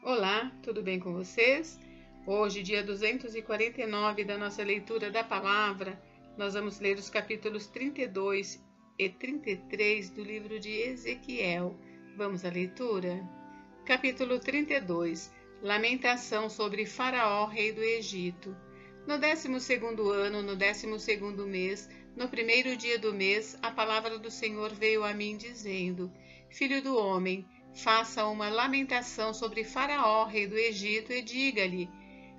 Olá, tudo bem com vocês? Hoje, dia 249 da nossa leitura da palavra, nós vamos ler os capítulos 32 e 33 do livro de Ezequiel. Vamos à leitura? Capítulo 32. Lamentação sobre Faraó, rei do Egito. No 12º ano, no 12º mês, no primeiro dia do mês, a palavra do Senhor veio a mim dizendo: Filho do homem, faça uma lamentação sobre Faraó, rei do Egito, e diga-lhe: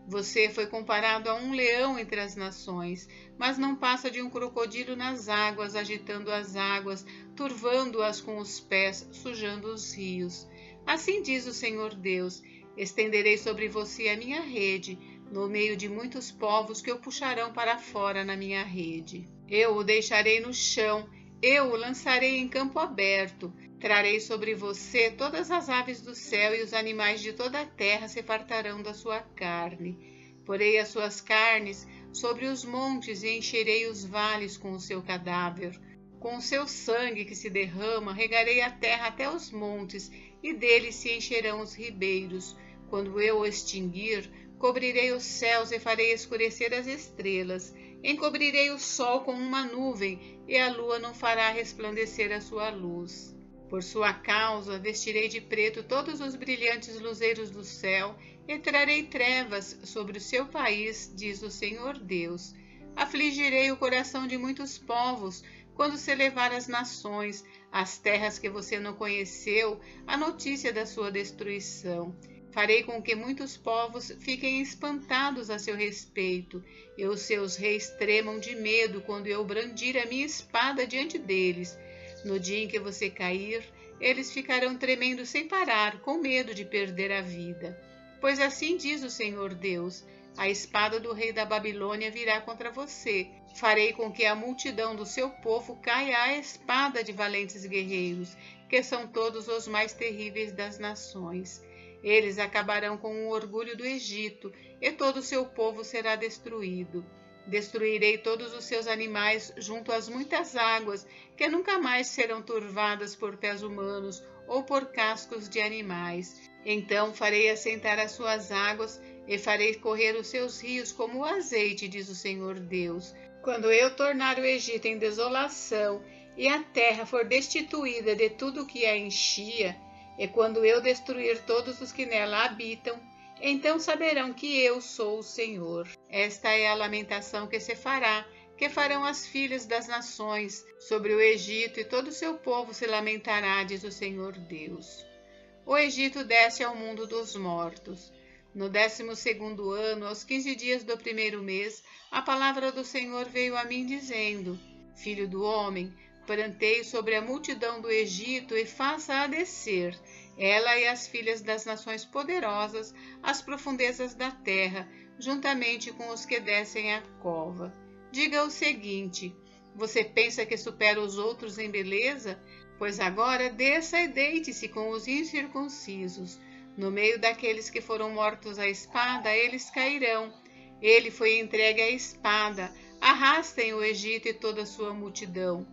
você foi comparado a um leão entre as nações, mas não passa de um crocodilo nas águas, agitando as águas, turvando-as com os pés, sujando os rios. Assim diz o Senhor Deus: estenderei sobre você a minha rede, no meio de muitos povos que o puxarão para fora na minha rede. Eu o deixarei no chão, eu o lançarei em campo aberto. Trarei sobre você todas as aves do céu, e os animais de toda a terra se fartarão da sua carne. Porei as suas carnes sobre os montes e encherei os vales com o seu cadáver. Com o seu sangue que se derrama, regarei a terra até os montes, e dele se encherão os ribeiros. Quando eu o extinguir, cobrirei os céus e farei escurecer as estrelas. Encobrirei o sol com uma nuvem, e a lua não fará resplandecer a sua luz. Por sua causa, vestirei de preto todos os brilhantes luzeiros do céu, e trarei trevas sobre o seu país, diz o Senhor Deus. Afligirei o coração de muitos povos, quando se levar às nações, às terras que você não conheceu, a notícia da sua destruição. Farei com que muitos povos fiquem espantados a seu respeito, e os seus reis tremam de medo quando eu brandir a minha espada diante deles. No dia em que você cair, eles ficarão tremendo sem parar, com medo de perder a vida. Pois assim diz o Senhor Deus: a espada do rei da Babilônia virá contra você. Farei com que a multidão do seu povo caia à espada de valentes guerreiros, que são todos os mais terríveis das nações. Eles acabarão com o orgulho do Egito, e todo o seu povo será destruído. Destruirei todos os seus animais junto às muitas águas, que nunca mais serão turvadas por pés humanos ou por cascos de animais. Então farei assentar as suas águas e farei correr os seus rios como o azeite, diz o Senhor Deus. Quando eu tornar o Egito em desolação e a terra for destituída de tudo o que a enchia, e quando eu destruir todos os que nela habitam, então saberão que eu sou o Senhor. Esta é a lamentação que se fará, que farão as filhas das nações sobre o Egito, e todo o seu povo se lamentará, diz o Senhor Deus. O Egito desce ao mundo dos mortos. No 12º ano, aos 15 dias do primeiro mês, a palavra do Senhor veio a mim dizendo: Filho do homem, planteie sobre a multidão do Egito e faça-a descer, ela e as filhas das nações poderosas, às profundezas da terra, juntamente com os que descem à cova. Diga o seguinte: você pensa que supera os outros em beleza? Pois agora desça e deite-se com os incircuncisos. No meio daqueles que foram mortos à espada, eles cairão. Ele foi entregue à espada. Arrastem o Egito e toda a sua multidão.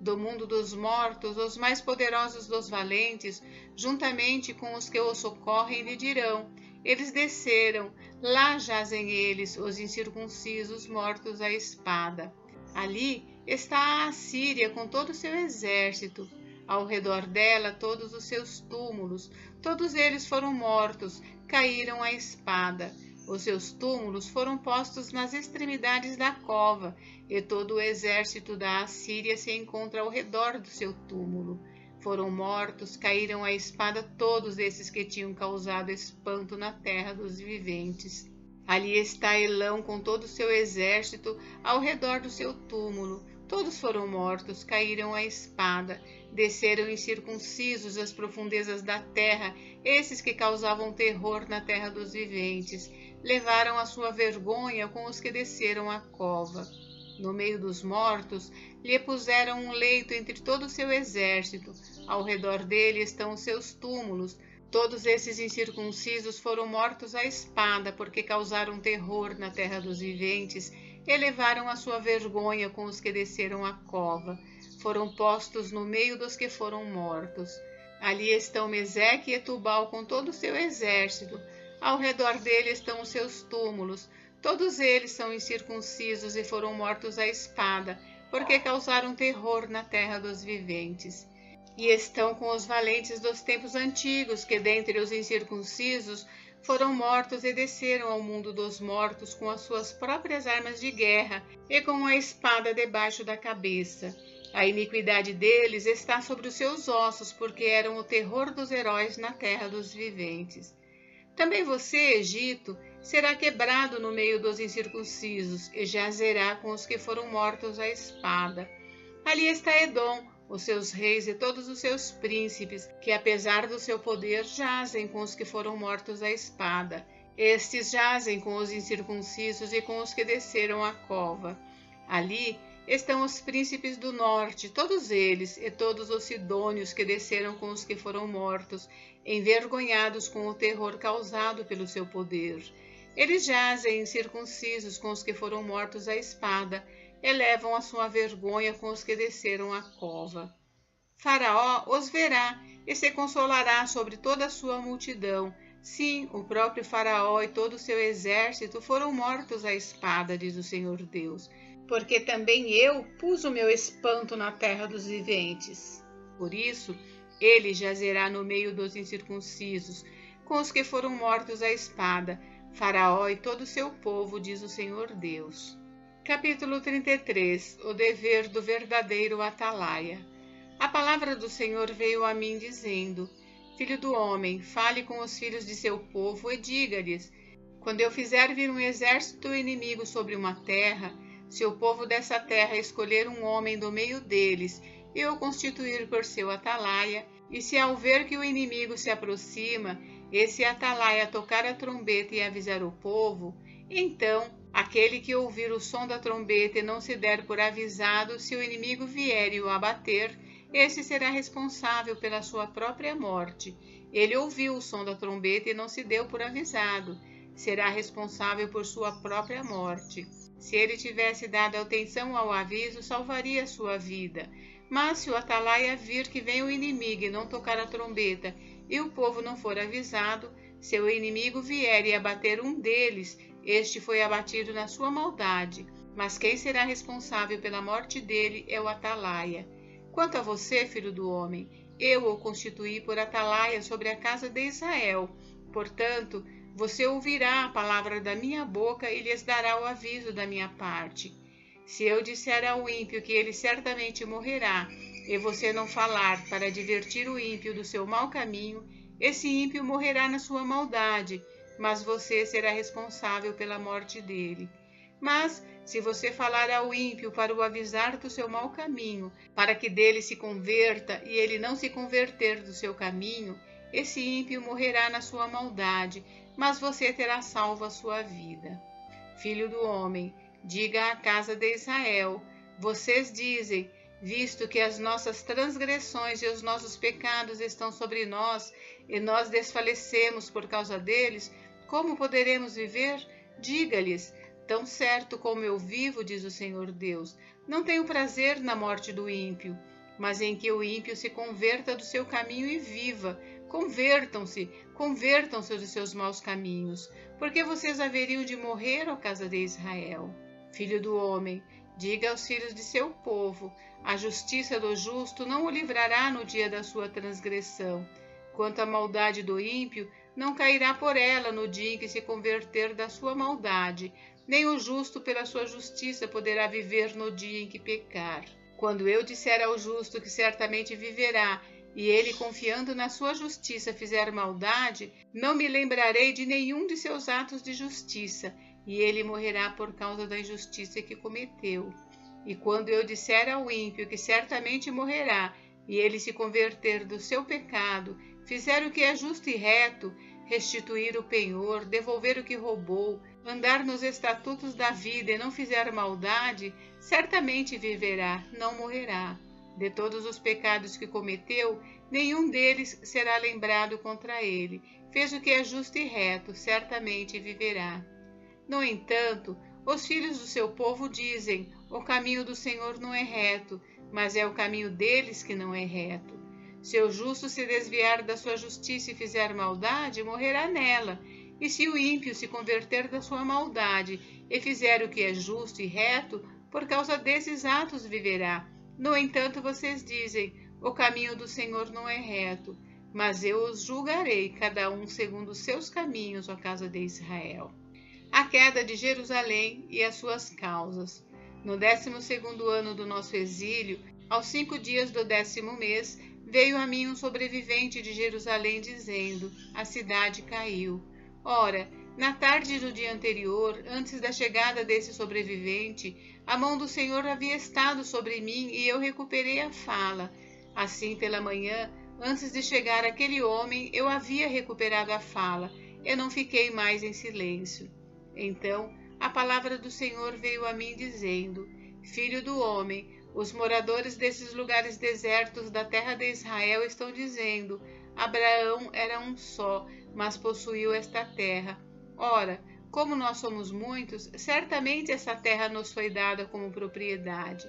Do mundo dos mortos, os mais poderosos dos valentes, juntamente com os que o socorrem, lhe dirão: eles desceram, lá jazem eles, os incircuncisos mortos à espada. Ali está a Assíria com todo o seu exército, ao redor dela todos os seus túmulos, todos eles foram mortos, caíram à espada. Os seus túmulos foram postos nas extremidades da cova, e todo o exército da Assíria se encontra ao redor do seu túmulo. Foram mortos, caíram à espada todos esses que tinham causado espanto na terra dos viventes. Ali está Elão com todo o seu exército ao redor do seu túmulo. Todos foram mortos, caíram à espada, desceram incircuncisos às profundezas da terra, esses que causavam terror na terra dos viventes. Levaram a sua vergonha com os que desceram à cova. No meio dos mortos, lhe puseram um leito entre todo o seu exército. Ao redor dele estão os seus túmulos. Todos esses incircuncisos foram mortos à espada, porque causaram terror na terra dos viventes, e levaram a sua vergonha com os que desceram à cova. Foram postos no meio dos que foram mortos. Ali estão Meseque e Tubal com todo o seu exército. Ao redor dele estão os seus túmulos. Todos eles são incircuncisos e foram mortos à espada, porque causaram terror na terra dos viventes. E estão com os valentes dos tempos antigos, que dentre os incircuncisos foram mortos e desceram ao mundo dos mortos com as suas próprias armas de guerra e com a espada debaixo da cabeça. A iniquidade deles está sobre os seus ossos, porque eram o terror dos heróis na terra dos viventes. Também você, Egito, será quebrado no meio dos incircuncisos e jazerá com os que foram mortos à espada. Ali está Edom, os seus reis e todos os seus príncipes, que apesar do seu poder jazem com os que foram mortos à espada. Estes jazem com os incircuncisos e com os que desceram à cova. Ali estão os príncipes do norte, todos eles, e todos os sidônios que desceram com os que foram mortos, envergonhados com o terror causado pelo seu poder. Eles jazem incircuncisos com os que foram mortos à espada, elevam a sua vergonha com os que desceram à cova. Faraó os verá e se consolará sobre toda a sua multidão. Sim, o próprio Faraó e todo o seu exército foram mortos à espada, diz o Senhor Deus, porque também eu pus o meu espanto na terra dos viventes. Por isso, ele jazerá no meio dos incircuncisos, com os que foram mortos à espada, Faraó e todo o seu povo, diz o Senhor Deus. Capítulo 33. O dever do verdadeiro atalaia. A palavra do Senhor veio a mim dizendo: Filho do homem, fale com os filhos de seu povo e diga-lhes: quando eu fizer vir um exército inimigo sobre uma terra, se o povo dessa terra escolher um homem do meio deles e o constituir por seu atalaia, e se ao ver que o inimigo se aproxima, esse atalaia tocar a trombeta e avisar o povo, então aquele que ouvir o som da trombeta e não se der por avisado, se o inimigo vier e o abater, esse será responsável pela sua própria morte. Ele ouviu o som da trombeta e não se deu por avisado, será responsável por sua própria morte. Se ele tivesse dado atenção ao aviso, salvaria sua vida. Mas se o atalaia vir que vem o inimigo e não tocar a trombeta, e o povo não for avisado, se o inimigo vier e abater um deles, este foi abatido na sua maldade, mas quem será responsável pela morte dele é o atalaia. Quanto a você, filho do homem, eu o constituí por atalaia sobre a casa de Israel. Portanto, você ouvirá a palavra da minha boca e lhes dará o aviso da minha parte. Se eu disser ao ímpio que ele certamente morrerá, e você não falar para divertir o ímpio do seu mau caminho, esse ímpio morrerá na sua maldade, mas você será responsável pela morte dele. Mas, se você falar ao ímpio para o avisar do seu mau caminho, para que dele se converta e ele não se converter do seu caminho, esse ímpio morrerá na sua maldade, mas você terá salvo a sua vida. Filho do homem, diga à casa de Israel: vocês dizem, visto que as nossas transgressões e os nossos pecados estão sobre nós, e nós desfalecemos por causa deles, como poderemos viver? Diga-lhes: tão certo como eu vivo, diz o Senhor Deus, não tenho prazer na morte do ímpio, mas em que o ímpio se converta do seu caminho e viva. Convertam-se dos seus maus caminhos, porque vocês haveriam de morrer, ó casa de Israel. Filho do homem, diga aos filhos de seu povo: a justiça do justo não o livrará no dia da sua transgressão. Quanto à maldade do ímpio, não cairá por ela no dia em que se converter da sua maldade, nem o justo pela sua justiça poderá viver no dia em que pecar. Quando eu disser ao justo que certamente viverá, e ele, confiando na sua justiça, fizer maldade, não me lembrarei de nenhum de seus atos de justiça, e ele morrerá por causa da injustiça que cometeu. E quando eu disser ao ímpio que certamente morrerá, e ele se converter do seu pecado, fizer o que é justo e reto, restituir o penhor, devolver o que roubou, andar nos estatutos da vida e não fizer maldade, certamente viverá, não morrerá. De todos os pecados que cometeu, nenhum deles será lembrado contra ele. Fez o que é justo e reto, certamente viverá. No entanto, os filhos do seu povo dizem: o caminho do Senhor não é reto, mas é o caminho deles que não é reto. Se o justo se desviar da sua justiça e fizer maldade, morrerá nela. E se o ímpio se converter da sua maldade e fizer o que é justo e reto, por causa desses atos viverá. No entanto, vocês dizem: o caminho do Senhor não é reto. Mas eu os julgarei, cada um segundo os seus caminhos, ó casa de Israel. A queda de Jerusalém e as suas causas. No 12º ano do nosso exílio, aos 5 dias do 10º mês, veio a mim um sobrevivente de Jerusalém, dizendo: a cidade caiu. Ora, na tarde do dia anterior, antes da chegada desse sobrevivente, a mão do Senhor havia estado sobre mim e eu recuperei a fala. Assim, pela manhã, antes de chegar aquele homem, eu havia recuperado a fala. Eu não fiquei mais em silêncio. Então, a palavra do Senhor veio a mim dizendo: Filho do homem, os moradores desses lugares desertos da terra de Israel estão dizendo: Abraão era um só, mas possuiu esta terra. Ora, como nós somos muitos, certamente essa terra nos foi dada como propriedade.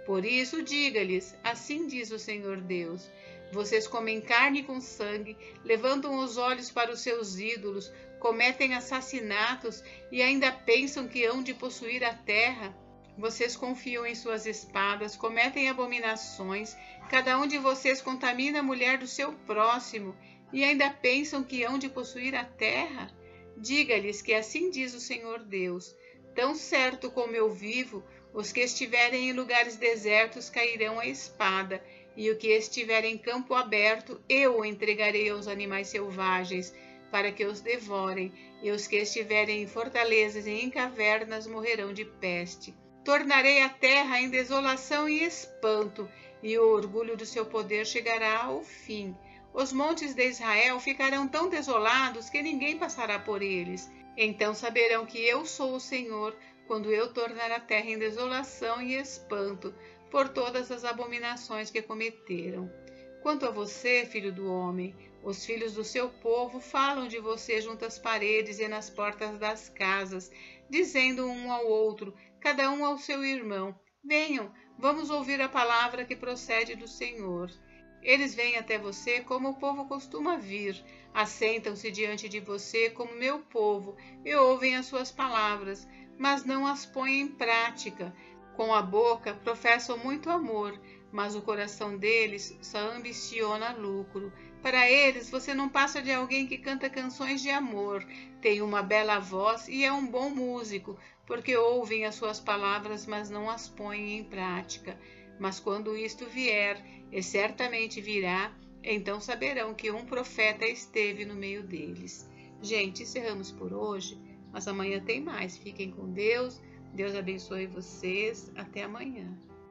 Por isso, diga-lhes: assim diz o Senhor Deus: vocês comem carne com sangue, levantam os olhos para os seus ídolos, cometem assassinatos e ainda pensam que hão de possuir a terra. Vocês confiam em suas espadas, cometem abominações, cada um de vocês contamina a mulher do seu próximo e ainda pensam que hão de possuir a terra? Diga-lhes que assim diz o Senhor Deus: tão certo como eu vivo, os que estiverem em lugares desertos cairão à espada, e o que estiver em campo aberto, eu o entregarei aos animais selvagens, para que os devorem, e os que estiverem em fortalezas e em cavernas morrerão de peste. Tornarei a terra em desolação e espanto, e o orgulho do seu poder chegará ao fim. Os montes de Israel ficarão tão desolados que ninguém passará por eles. Então saberão que eu sou o Senhor, quando eu tornar a terra em desolação e espanto, por todas as abominações que cometeram. Quanto a você, filho do homem, os filhos do seu povo falam de você junto às paredes e nas portas das casas, dizendo um ao outro, cada um ao seu irmão: venham, vamos ouvir a palavra que procede do Senhor. Eles vêm até você como o povo costuma vir, assentam-se diante de você como meu povo e ouvem as suas palavras, mas não as põem em prática. Com a boca professam muito amor, mas o coração deles só ambiciona lucro. Para eles, você não passa de alguém que canta canções de amor, tem uma bela voz e é um bom músico, porque ouvem as suas palavras, mas não as põem em prática. Mas quando isto vier, e certamente virá, então saberão que um profeta esteve no meio deles. Gente, encerramos por hoje, mas amanhã tem mais. Fiquem com Deus. Deus abençoe vocês. Até amanhã.